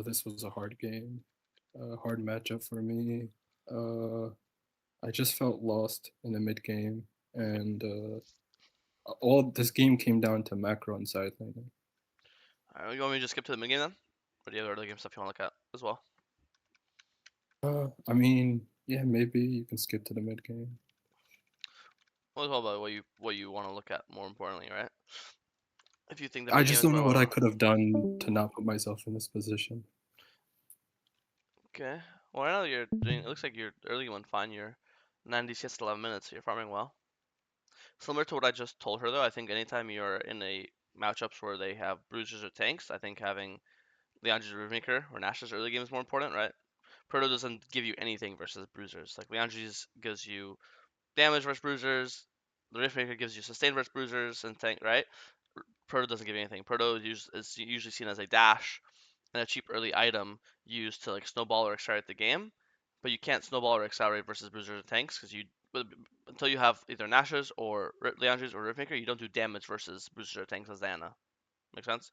This was a hard game, a hard matchup for me. Uh, I just felt lost in the mid game, and all this game came down to macro and side laning. Alright, you want me to just skip to the mid game then? Or do you have other game stuff you want to look at as well? I mean, yeah, maybe you can skip to the mid game. Well, it's all about what you want to look at more importantly, right? If you think the I mid game just is don't know what I more could have done to not put myself in this position. okay. Well, I know you're doing. It looks like your early game went fine. You're 90 CS at 11 minutes. So you're farming well. Similar to what I just told her though, I think anytime you're in a matchups where they have bruisers or tanks, I think having Leandri's Riftmaker or Nash's early game is more important, right? Proto doesn't give you anything versus bruisers. Like Leandri's gives you damage versus bruisers. The Riftmaker gives you sustain versus bruisers and tank, right? Proto doesn't give you anything. Proto is usually seen as a dash and a cheap early item used to like snowball or accelerate the game, but you can't snowball or accelerate versus bruisers or tanks because you until you have either Nash's or Leandri's or Riftmaker, you don't do damage versus bruisers or tanks as Diana. Make sense?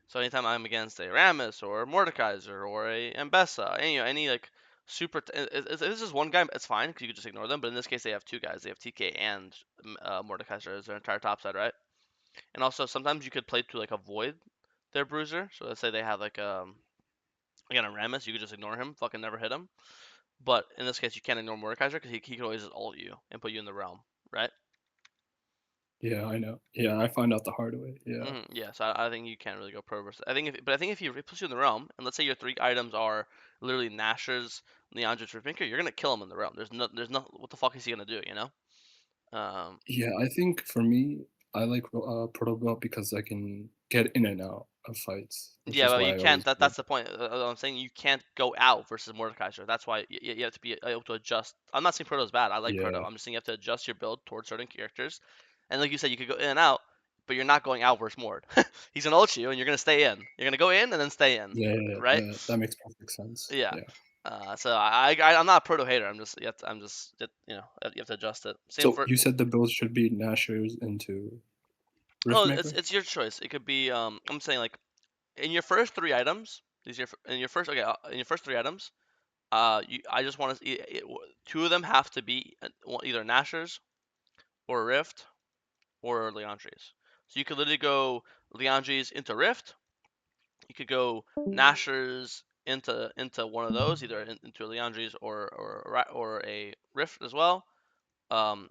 So anytime I'm against a Rammus or a Mordekaiser or a Ambessa, any like super, if this is one guy, it's fine because you can just ignore them. But in this case, they have two guys. They have TK and Mordekaiser as their entire top side, right? And also sometimes you could play to like avoid their bruiser. So let's say they have like again a Rammus, you could just ignore him, fucking never hit him. But in this case, you can't ignore Mordekaiser because he can always just ult you and put you in the realm, right? Yeah, I know. Yeah, I found out the hard way. Yeah. Yeah, so I think you can't really go pro versus. I think if he puts you in the realm, and let's say your three items are literally Nashers, Leandris, Ripinker, you're gonna kill him in the realm. There's no. What the fuck is he gonna do? You know? Um, Yeah, I think for me, I like Protobelt because I can get in and out of fights, which yeah, is but you why I can't. always That's build. the point. I'm saying you can't go out versus Mordekaiser. That's why you have to be able to adjust. I'm not saying Proto is bad. I like Proto. Yeah, I'm just saying you have to adjust your build towards certain characters. And like you said, you could go in and out, but you're not going out versus Mord. He's gonna ult you, and you're gonna stay in. You're gonna go in and then stay in, yeah, yeah, right? that makes perfect sense. Yeah. Yeah. So I'm not a proto hater. I'm just you have to adjust it. Same So for you said the build should be Nashers into oh it's Riftmaker? it's your choice. It could be I'm saying like in your first three items. These are in your first okay in your first three items. I just want to two of them have to be either Nashers or Rift or Leandries. So you could literally go Leandries into Rift. You could go Nashers into one of those, either into a Leandries or a Rift as well. Um,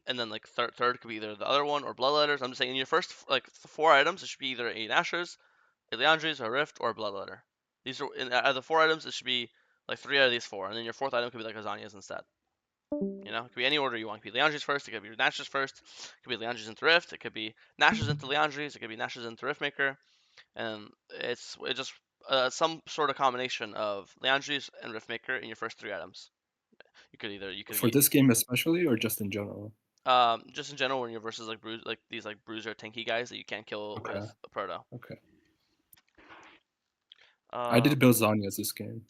and then like third could be either the other one or Bloodletters. I'm just saying in your first like four items, it should be either a Nashers, a Leandries, a Rift, or a Bloodletter. These are out of the four items, it should be like three out of these four, and then your fourth item could be like Azanias instead. You know, it could be any order you want. It could be Leandries first. It could be Nashers first. It could be Leandries into Rift. It could be Nashers into Leandries. It could be Nashers into Riftmaker. And it just some sort of combination of Leandries and Riftmaker in your first three items. You could For this game especially, or just in general? just in general when you're versus like these like bruiser tanky guys that you can't kill Okay, with a proto. okay. I Um, did build Zanyas this game.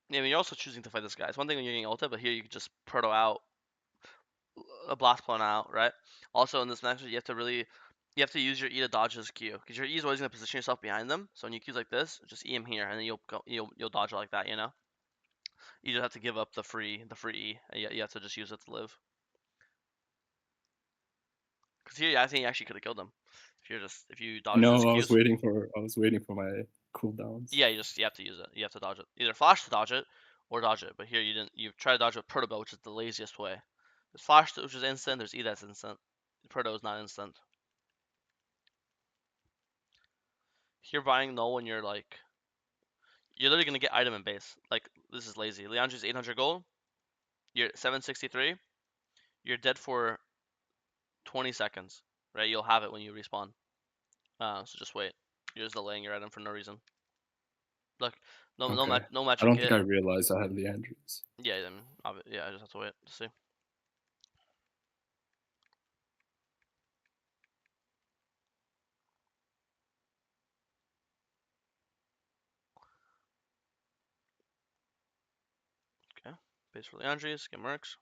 yeah, I mean, you're also choosing to fight this guy. It's one thing when you're getting ulted, but here you can just proto out a blast clone out, right? Also in this match, you have to use your E to dodge his Q because your E is always gonna position yourself behind them. So when you Q's like this, just E him here, and then you'll dodge it like that. You know, you just have to give up the free E. And you have to just use it to live. Because here, I think you actually could have killed him if you I dodged his know Qs. I was waiting for my cooldowns. Yeah, you have to use it. You have to dodge it. Either flash to dodge it or dodge it. But here you didn't. You try to dodge with Proto, which is the laziest way. There's flash, which is instant. There's E that's instant. Proto is not instant. Here buying null when you're literally gonna get item in base. Like this is lazy. Leandri's 800 gold. You're 763. You're dead for 20 seconds. Right? You'll have it when you respawn. So just wait. You're just delaying your item for no reason. Look, Okay. no I magic don't think kit. I realized I had Leandries. Yeah, I mean, yeah, I just have to wait to see. Okay, base for Leandri's, get Mercs.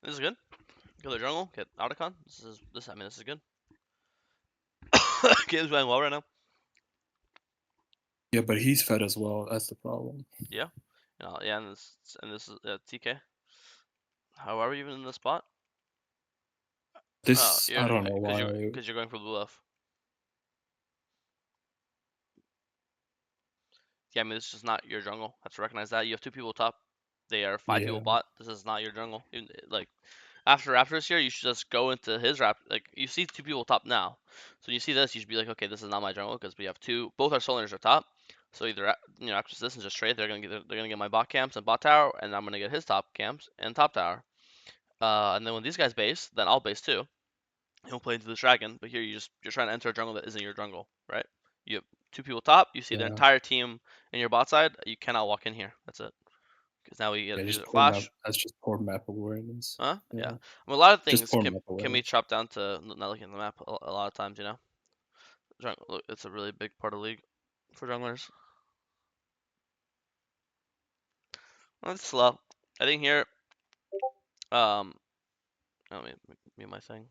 This is good. Go to the jungle. Get Otacon. I mean, this is good. Game's going well right now. Yeah, but he's fed as well. That's the problem. Yeah. Yeah, and this is TK. How are we even in the spot? Oh, I don't know why. because you're going for blue buff. Yeah, I mean, this is not your jungle. Have to recognize that. You have 2 people top. They are 5 people Yeah, bot. This is not your jungle. Like after this year, you should just go into his rap. Like you see 2 people top now, so when you see this, you should be like, okay, this is not my jungle because we have two. Both our soul laners are top. So either after this and just trade, they're gonna get my bot camps and bot tower, and I'm gonna get his top camps and top tower. And then when these guys base, then I'll base too. And we'll play into the dragon. But here you're trying to enter a jungle that isn't your jungle, right? You have 2 people top. You see their yeah, entire team in your bot side. You cannot walk in here. That's it. Because now we get yeah. either Just poor map. flash. That's just poor map awareness. Huh? Yeah. Yeah, I mean, a lot of just things poor can map can be awareness. chopped down to not looking at the map a lot of times. It's a really big part of the league for junglers. Well, it's slow. I think here, um, let me mute my thing.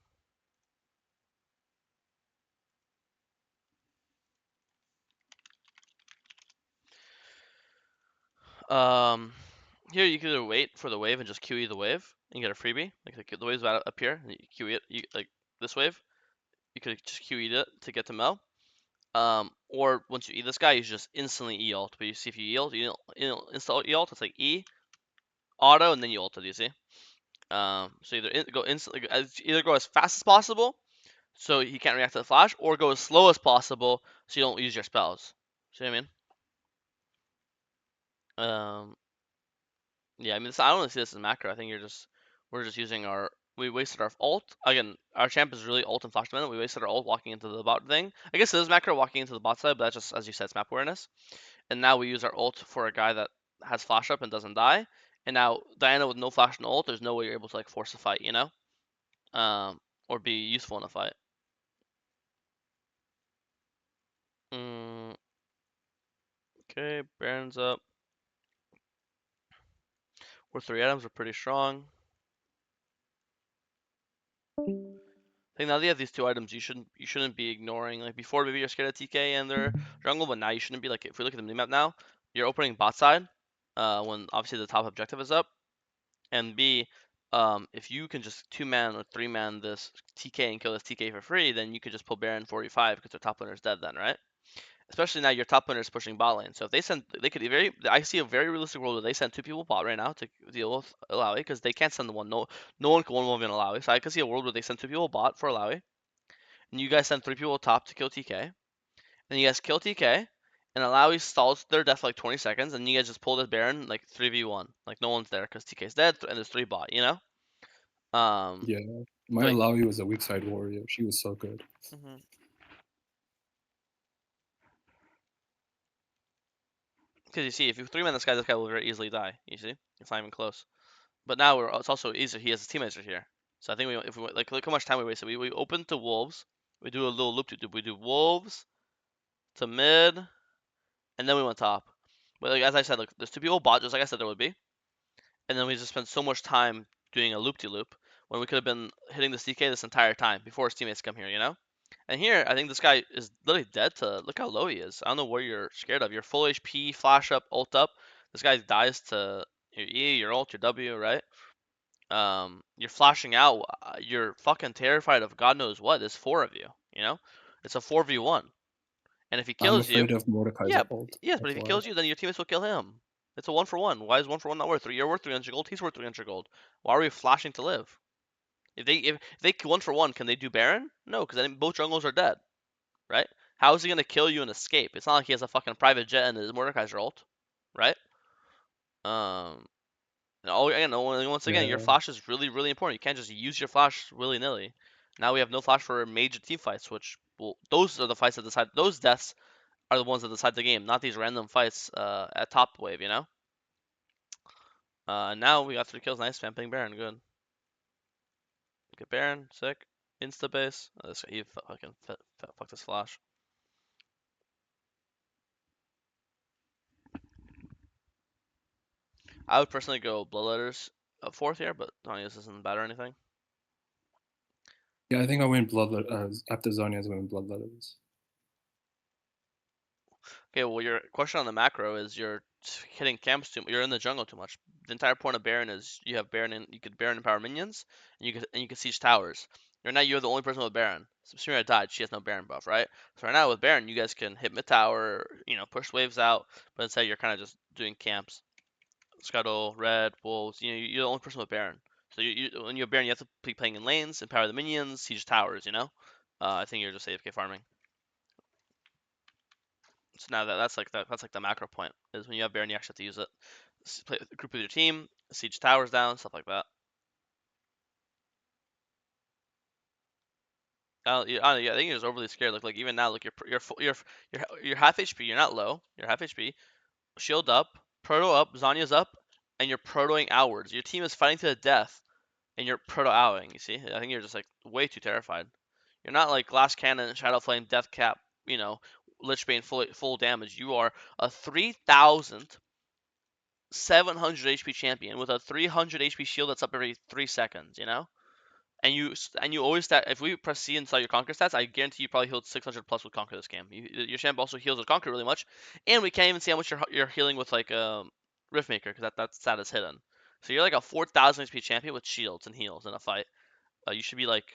Um, here you can either wait for the wave and just QE the wave and get a freebie. Like the wave's about up here, and you QE it. You like this wave, you could just QE it to get to Mel. Or once you E this guy, you should just instantly E ult. But you see if you E ult, install E ult. It's like E auto and then you ult it. You see? So go instantly, either go as fast as possible, so he can't react to the flash, or go as slow as possible, so you don't use your spells. See what I mean? Um, yeah, I mean, I don't really see this as macro. I think we're just using we wasted our ult. Again, our champ is really ult and flash dependent. We wasted our ult walking into the bot thing. I guess it is macro walking into the bot side, but that's just, as you said, it's map awareness. And now we use our ult for a guy that has flash up and doesn't die. And now Diana with no flash and ult, there's no way you're able to like force a fight, or be useful in a fight. Mm, okay, Baron's up. We're 3 items, we're pretty strong. I think now that you have these 2 items, you shouldn't be ignoring. Like before, maybe you're scared of TK and their jungle, but now you shouldn't be. Like if we look at the minimap now, you're opening bot side, when obviously the top objective is up, and B, if you can just 2-man or 3-man this TK and kill this TK for free, then you could just pull Baron 45 because their top laner is dead then, right? Especially now your top laner is pushing bot lane. So if they could very. I see a very realistic world where they send 2 people bot right now to deal with Alawi because they can't send the one. No one can 1v1 Alawi. So I could see a world where they send 2 people bot for Alawi, and you guys send 3 people top to kill TK, and you guys kill TK, and Alawi stalls their death for like 20 seconds, and you guys just pull this Baron like 3v1, like no one's there because TK's dead and there's 3 bot. Yeah, my Like. Alawi was a weak side warrior. She was so good. Mhm. Because you see, if you 3-man this guy will very easily die. You see, it's not even close. But now it's also easier. He has his teammates right here. So I think if we like look how much time we wasted. We open to wolves. We do a little loop to we do wolves to mid, and then we went top. But like as I said, look, there's 2 people bot just like I said there would be, and then we just spent so much time doing a loop to loop when we could have been hitting the CK this entire time before his teammates come here. And here, I think this guy is literally dead to look how low he is. I don't know what you're scared of. You're full HP, flash up, ult up. This guy dies to your E, your ult, your W, right? You're flashing out. You're fucking terrified of God knows what. There's 4 of you. It's a 4v1. And if he I'm kills you, afraid of Mordekai's yeah, ult. yes, but That's if he why. kills you, then your teammates will kill him. It's a 1-for-1. Why is 1-for-1 not worth 3? You're worth 300 gold. He's worth 300 gold. Why are we flashing to live? If they 1-for-1, can they do Baron? No, because then both jungles are dead, right? How is he gonna kill you and escape? It's not like he has a fucking private jet and his Mordekaiser ult, right? Um, once again, your Yeah, flash is really, really important. You can't just use your flash willy nilly. Now we have no flash for major team fights, which those are the fights that decide. Those deaths are the ones that decide the game, not these random fights at top wave. Now we got 3 kills. Nice, vamping Baron, good. Get Baron, sick. Insta base. He fucking fucked his flash. I would personally go Bloodletters fourth here, but Zhonya's isn't bad or anything. Yeah, I think I win after Zhonya's win bloodletters. Okay, well, your question on the macro is you're hitting camps too. You're in the jungle too much. The entire point of Baron is you have Baron and you could Baron empower minions, and you could siege towers. Right now, you're the only person with Baron. So Samira died. She has no Baron buff, right? So right now with Baron, you guys can hit mid tower, push waves out, but instead you're kind of just doing camps. Scuttle, Red, Wolves. You're the only person with Baron. So when you have Baron, you have to be playing in lanes, empower the minions, siege towers. I think you're just AFK farming. So now that's like the macro point is when you have Baron, you actually have to use it. Play group with your team, siege towers down, stuff like that. I think you're just overly scared. Like even now, like you're half HP. You're not low. You're half HP. Shield up, proto up, Zanya's up, and you're protoing outwards. Your team is fighting to the death, and you're proto outing. You see? I think you're just like way too terrified. You're not like Glass Cannon, Shadow Flame, Death Cap. Lich Bane full damage. You are a 3,000 700 HP champion with a 300 HP shield that's up every 3 seconds, And you always stat. If we press C and saw your Conquer stats, I guarantee you probably healed 600 plus with Conquer this game. Your champ also heals with Conquer really much, and we can't even see how much you're healing with like Riftmaker because that stat is hidden. So you're like a 4,000 HP champion with shields and heals in a fight. You should be like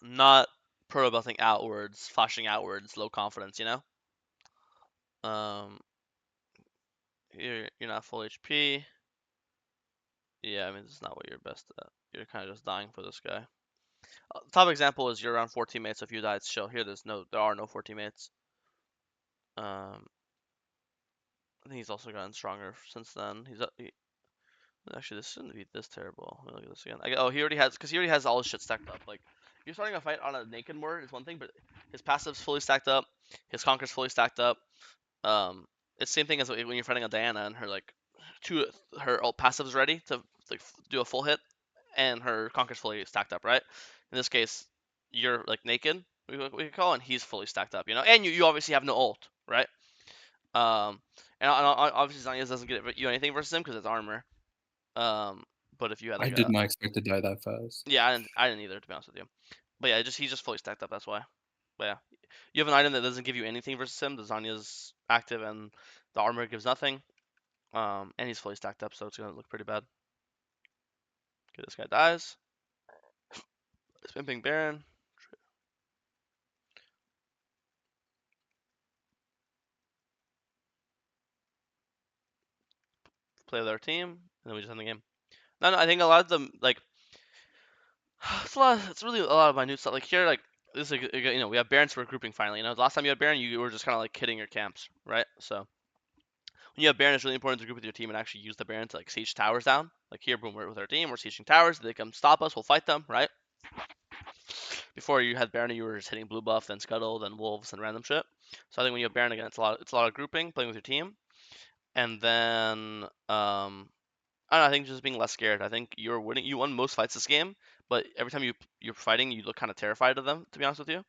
not proto buffing outwards, flashing outwards, low confidence. Um, you're not full HP. Yeah, I mean, this is not what you're best at. You're kind of just dying for this guy. Top example is you're around 4 teammates. If you die, it's chill. Here, there are no 4 teammates. Um, I think he's also gotten stronger since then. Actually, this shouldn't be this terrible. Let me look at this again. Because he already has all his shit stacked up. Like, if you're starting a fight on a naked mode is one thing, but his passive's fully stacked up, his conquer's fully stacked up. Um, it's the same thing as when you're fighting a Diana and her ult passive's ready to like do a full hit, and her conquer's fully stacked up, right? In this case, you're like naked, we could call, and he's fully stacked up, and you obviously have no ult, right? And obviously Zanyas doesn't get you anything versus him because it's armor. Um, but if you had I like did not expect to die that fast. yeah, I didn't either to be honest with you. But yeah, he's just fully stacked up. That's why. But yeah, you have an item that doesn't give you anything versus him. The Zanya's active and the armor gives nothing. And he's fully stacked up, so it's gonna look pretty bad. Okay, this guy dies. Spimping Baron. Play with our team, and then we just end the game. No, I think a lot of them like it's really a lot of minute stuff. Like here, like this is we have Barons for grouping finally. The last time you had Baron, you were just kind of like hitting your camps, right? So when you have Baron, it's really important to group with your team and actually use the Baron to like siege towers down. Like here, boom, we're with our team, we're sieging towers. They come stop us, we'll fight them, right? Before you had Baron, you were just hitting blue buff, then Scuttle, then Wolves, and random shit. So I think when you have Baron again, it's a lot of grouping, playing with your team, and then I don't know, I think just being less scared. I think you're winning. You won most fights this game, but every time you're fighting, you look kind of terrified of them. To be honest with you.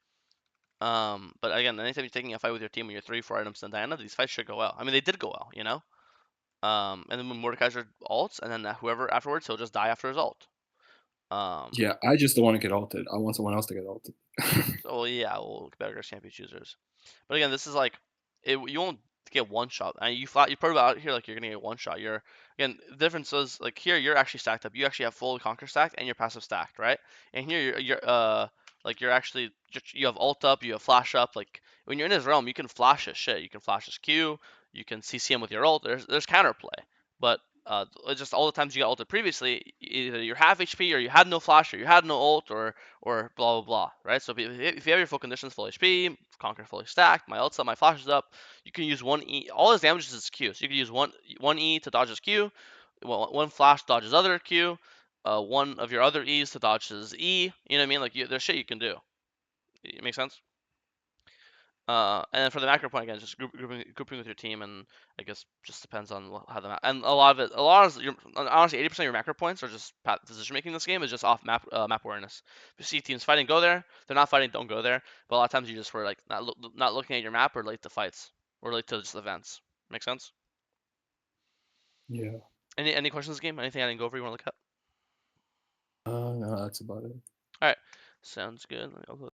But again, anytime you're taking a fight with your team and you're 3-4 items than Diana, these fights should go well. I mean, they did go well. And then when Mordekaiser ults, and then whoever afterwards, he'll just die after his ult. Um, Yeah, I just don't want to get ulted. I want someone else to get ulted. so yeah, we'll better champion choosers. But again, this is like you won't get one shot. And you put out here like you're gonna get one shot. Again, the difference is like here you're actually stacked up. You actually have full conquer stacked and your passive stacked, right? And here you're actually you have ult up, you have flash up. Like when you're in his realm, you can flash his shit. You can flash his Q. You can CC him with your ult. There's counterplay, but it's just all the times you got ulted previously, either you're half HP or you had no flash or you had no ult or blah blah blah, right? So if you have your full conditions, full HP, Conquer fully stacked, my ult's up, my flash is up, you can use one E. All his damage is his Q, so you can use one E to dodge his Q, one flash dodges other Q, one of your other E's to dodge his E. You know what I mean? Like there's shit you can do. It makes sense. And then for the macro point again, just grouping with your team, and I guess just depends on how the map. And a lot of your honestly 80% of your macro points are just decision making. In this game is just off map awareness. If you see teams fighting, go there. If they're not fighting, don't go there. But a lot of times you just were like not looking at your map or late to fights or late to just events. Make sense? Yeah. Any questions in this game? Anything I didn't go over you want to look at? Nah, that's about it. All right, sounds good. Let me upload